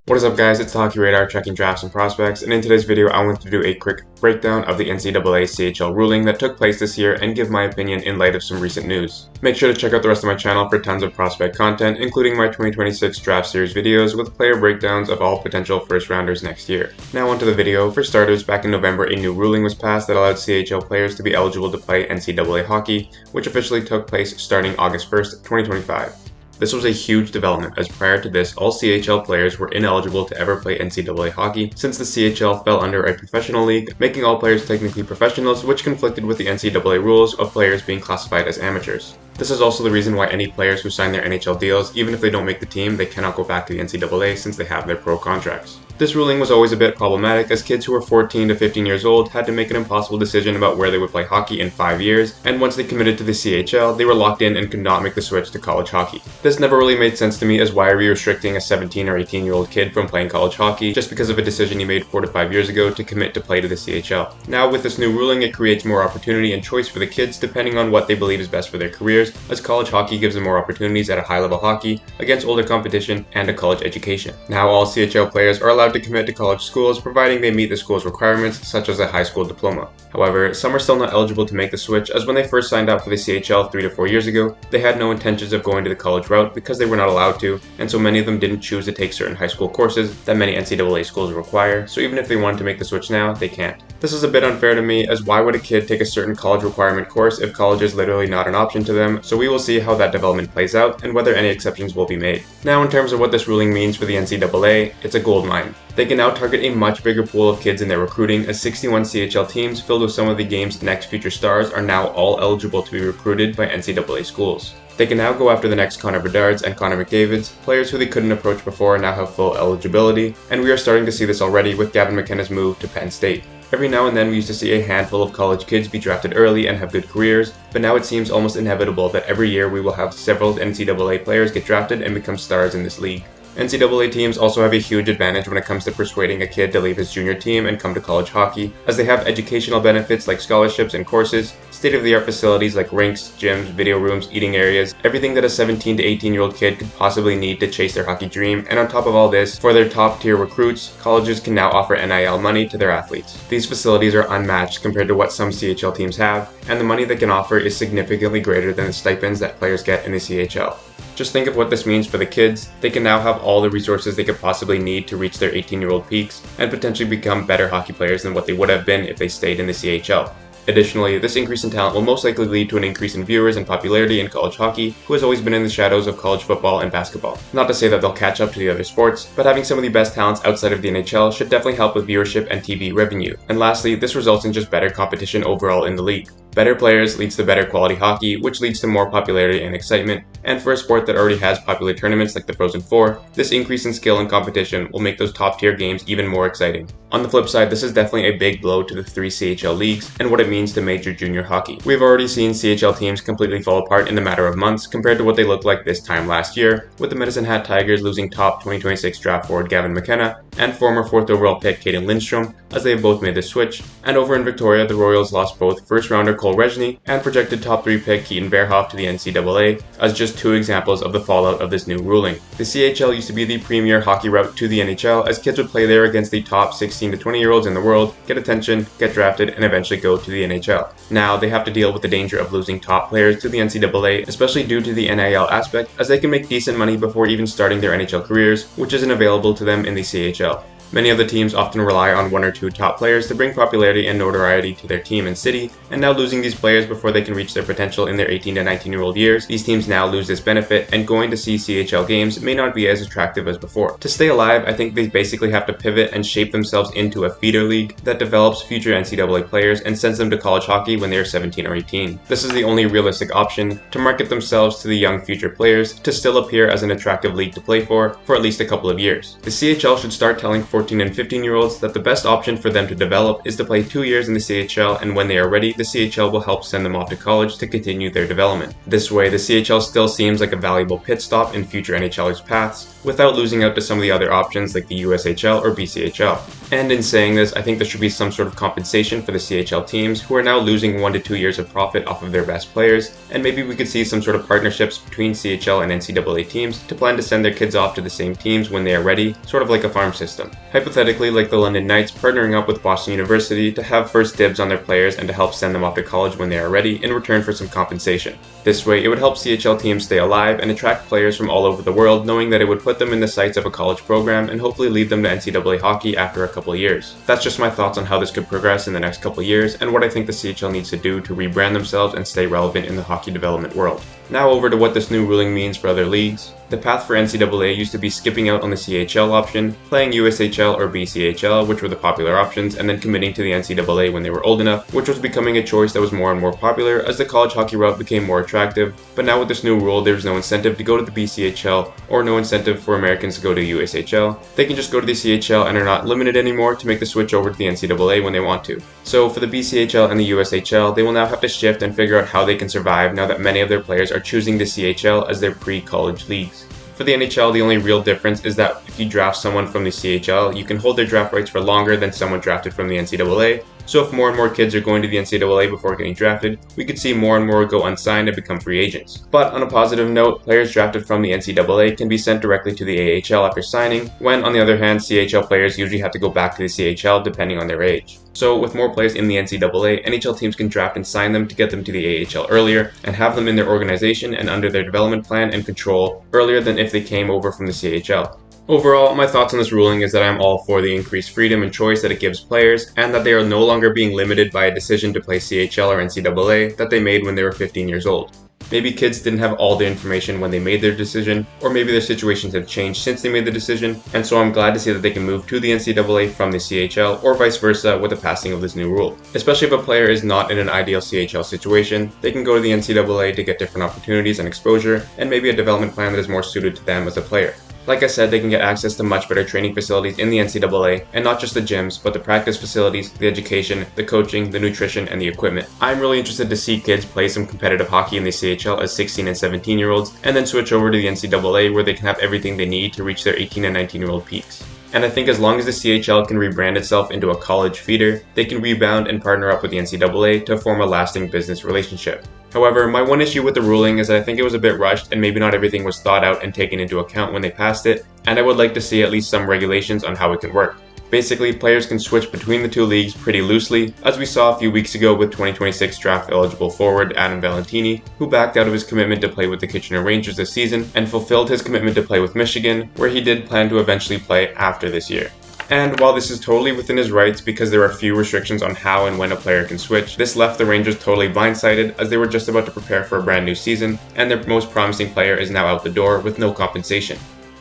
What is up, guys? It's the Hockey Radar, checking drafts and prospects, and in today's video I want to do a quick breakdown of the NCAA CHL ruling that took place this year and give my opinion in light of some recent news. Make sure to check out the rest of my channel for tons of prospect content, including my 2026 draft series videos with player breakdowns of all potential first rounders next year. Now onto the video. For starters, back in November a new ruling was passed that allowed CHL players to be eligible to play NCAA hockey, which officially took place starting August 1st, 2025. This was a huge development, as prior to this, all CHL players were ineligible to ever play NCAA hockey, since the CHL fell under a professional league, making all players technically professionals, which conflicted with the NCAA rules of players being classified as amateurs. This is also the reason why any players who sign their NHL deals, even if they don't make the team, they cannot go back to the NCAA since they have their pro contracts. This ruling was always a bit problematic, as kids who were 14 to 15 years old had to make an impossible decision about where they would play hockey in 5 years, and once they committed to the CHL, they were locked in and could not make the switch to college hockey. This never really made sense to me, as why are we restricting a 17 or 18 year old kid from playing college hockey just because of a decision he made 4 to 5 years ago to commit to play to the CHL. Now with this new ruling, it creates more opportunity and choice for the kids depending on what they believe is best for their careers, as college hockey gives them more opportunities at a high level hockey, against older competition, and a college education. Now all CHL players are allowed to commit to college schools providing they meet the school's requirements, such as a high school diploma. However, some are still not eligible to make the switch, as when they first signed up for the CHL 3 to 4 years ago, they had no intentions of going to the college route because they were not allowed to, and so many of them didn't choose to take certain high school courses that many NCAA schools require, so even if they wanted to make the switch now, they can't. This is a bit unfair to me, as why would a kid take a certain college requirement course if college is literally not an option to them, so we will see how that development plays out and whether any exceptions will be made. Now in terms of what this ruling means for the NCAA, it's a goldmine. They can now target a much bigger pool of kids in their recruiting, as 61 CHL teams filled with some of the game's next future stars are now all eligible to be recruited by NCAA schools. They can now go after the next Connor Bedards and Connor McDavids, players who they couldn't approach before now have full eligibility, and we are starting to see this already with Gavin McKenna's move to Penn State. Every now and then we used to see a handful of college kids be drafted early and have good careers, but now it seems almost inevitable that every year we will have several NCAA players get drafted and become stars in this league. NCAA teams also have a huge advantage when it comes to persuading a kid to leave his junior team and come to college hockey, as they have educational benefits like scholarships and courses, state-of-the-art facilities like rinks, gyms, video rooms, eating areas, everything that a 17 to 18-year-old kid could possibly need to chase their hockey dream, and on top of all this, for their top-tier recruits, colleges can now offer NIL money to their athletes. These facilities are unmatched compared to what some CHL teams have, and the money they can offer is significantly greater than the stipends that players get in the CHL. Just think of what this means for the kids. They can now have all the resources they could possibly need to reach their 18-year-old peaks and potentially become better hockey players than what they would have been if they stayed in the CHL. Additionally, this increase in talent will most likely lead to an increase in viewers and popularity in college hockey, who has always been in the shadows of college football and basketball. Not to say that they'll catch up to the other sports, but having some of the best talents outside of the NHL should definitely help with viewership and TV revenue. And lastly, this results in just better competition overall in the league. Better players leads to better quality hockey, which leads to more popularity and excitement, and for a sport that already has popular tournaments like the Frozen Four, this increase in skill and competition will make those top tier games even more exciting. On the flip side, this is definitely a big blow to the 3 CHL leagues and what it means to major junior hockey. We've already seen CHL teams completely fall apart in a matter of months compared to what they looked like this time last year, with the Medicine Hat Tigers losing top 2026 draft forward Gavin McKenna and former 4th overall pick Caden Lindstrom, as they have both made the switch, and over in Victoria, the Royals lost both first rounder Cole Resney and projected top 3 pick Keaton Bearhoff to the NCAA, as just 2 examples of the fallout of this new ruling. The CHL used to be the premier hockey route to the NHL, as kids would play there against the top 16 to 20 year olds in the world, get attention, get drafted, and eventually go to the NHL. Now they have to deal with the danger of losing top players to the NCAA, especially due to the NIL aspect, as they can make decent money before even starting their NHL careers, which isn't available to them in the CHL. Many of the teams often rely on 1 or 2 top players to bring popularity and notoriety to their team and city, and now losing these players before they can reach their potential in their 18 to 19-year-old years, these teams now lose this benefit, and going to see CHL games may not be as attractive as before. To stay alive, I think they basically have to pivot and shape themselves into a feeder league that develops future NCAA players and sends them to college hockey when they are 17 or 18. This is the only realistic option to market themselves to the young future players to still appear as an attractive league to play for at least a couple of years. The CHL should start telling 14 and 15-year-olds that the best option for them to develop is to play 2 years in the CHL, and when they are ready, the CHL will help send them off to college to continue their development. This way, the CHL still seems like a valuable pit stop in future NHLers' paths, without losing out to some of the other options like the USHL or BCHL. And in saying this, I think there should be some sort of compensation for the CHL teams who are now losing 1 to 2 years of profit off of their best players, and maybe we could see some sort of partnerships between CHL and NCAA teams to plan to send their kids off to the same teams when they are ready, sort of like a farm system. Hypothetically, like the London Knights partnering up with Boston University to have first dibs on their players and to help send them off to college when they are ready in return for some compensation. This way, it would help CHL teams stay alive and attract players from all over the world, knowing that it would put them in the sights of a college program and hopefully lead them to NCAA hockey after a couple years. That's just my thoughts on how this could progress in the next couple years and what I think the CHL needs to do to rebrand themselves and stay relevant in the hockey development world. Now over to what this new ruling means for other leagues. The path for NCAA used to be skipping out on the CHL option, playing USHL or BCHL, which were the popular options, and then committing to the NCAA when they were old enough, which was becoming a choice that was more and more popular as the college hockey route became more attractive. But now with this new rule, there's no incentive to go to the BCHL or no incentive for Americans to go to USHL. They can just go to the CHL and are not limited anymore to make the switch over to the NCAA when they want to. So for the BCHL and the USHL, they will now have to shift and figure out how they can survive now that many of their players are choosing the CHL as their pre-college leagues. For the NHL, the only real difference is that if you draft someone from the CHL, you can hold their draft rights for longer than someone drafted from the NCAA. So if more and more kids are going to the NCAA before getting drafted, we could see more and more go unsigned and become free agents. But on a positive note, players drafted from the NCAA can be sent directly to the AHL after signing, when on the other hand, CHL players usually have to go back to the CHL depending on their age. So with more players in the NCAA, NHL teams can draft and sign them to get them to the AHL earlier and have them in their organization and under their development plan and control earlier than if they came over from the CHL. Overall, my thoughts on this ruling is that I am all for the increased freedom and choice that it gives players, and that they are no longer being limited by a decision to play CHL or NCAA that they made when they were 15 years old. Maybe kids didn't have all the information when they made their decision, or maybe their situations have changed since they made the decision, and so I'm glad to see that they can move to the NCAA from the CHL, or vice versa with the passing of this new rule. Especially if a player is not in an ideal CHL situation, they can go to the NCAA to get different opportunities and exposure, and maybe a development plan that is more suited to them as a player. Like I said, they can get access to much better training facilities in the NCAA, and not just the gyms, but the practice facilities, the education, the coaching, the nutrition, and the equipment. I'm really interested to see kids play some competitive hockey in the CHL as 16 and 17-year-olds, and then switch over to the NCAA where they can have everything they need to reach their 18 and 19-year-old peaks. And I think as long as the CHL can rebrand itself into a college feeder, they can rebound and partner up with the NCAA to form a lasting business relationship. However, my one issue with the ruling is that I think it was a bit rushed and maybe not everything was thought out and taken into account when they passed it, and I would like to see at least some regulations on how it can work. Basically, players can switch between the two leagues pretty loosely, as we saw a few weeks ago with 2026 draft-eligible forward Adam Valentini, who backed out of his commitment to play with the Kitchener Rangers this season and fulfilled his commitment to play with Michigan, where he did plan to eventually play after this year. And while this is totally within his rights because there are few restrictions on how and when a player can switch, this left the Rangers totally blindsided as they were just about to prepare for a brand new season, and their most promising player is now out the door with no compensation.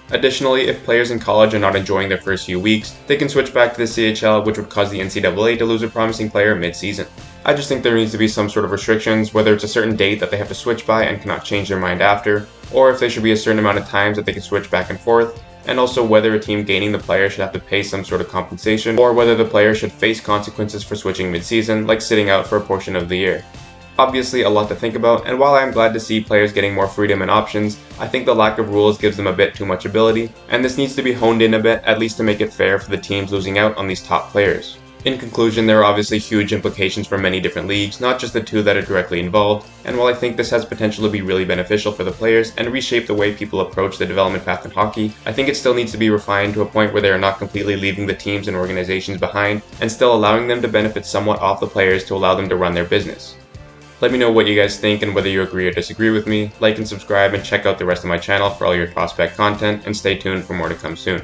Additionally, if players in college are not enjoying their first few weeks, they can switch back to the CHL, which would cause the NCAA to lose a promising player mid-season. I just think there needs to be some sort of restrictions, whether it's a certain date that they have to switch by and cannot change their mind after, or if there should be a certain amount of times that they can switch back and forth, and also whether a team gaining the player should have to pay some sort of compensation, or whether the player should face consequences for switching mid-season, like sitting out for a portion of the year. Obviously a lot to think about, and while I am glad to see players getting more freedom and options, I think the lack of rules gives them a bit too much ability, and this needs to be honed in a bit, at least to make it fair for the teams losing out on these top players. In conclusion, there are obviously huge implications for many different leagues, not just the two that are directly involved, and while I think this has potential to be really beneficial for the players and reshape the way people approach the development path in hockey, I think it still needs to be refined to a point where they are not completely leaving the teams and organizations behind, and still allowing them to benefit somewhat off the players to allow them to run their business. Let me know what you guys think and whether you agree or disagree with me. Like and subscribe and check out the rest of my channel for all your prospect content, and stay tuned for more to come soon.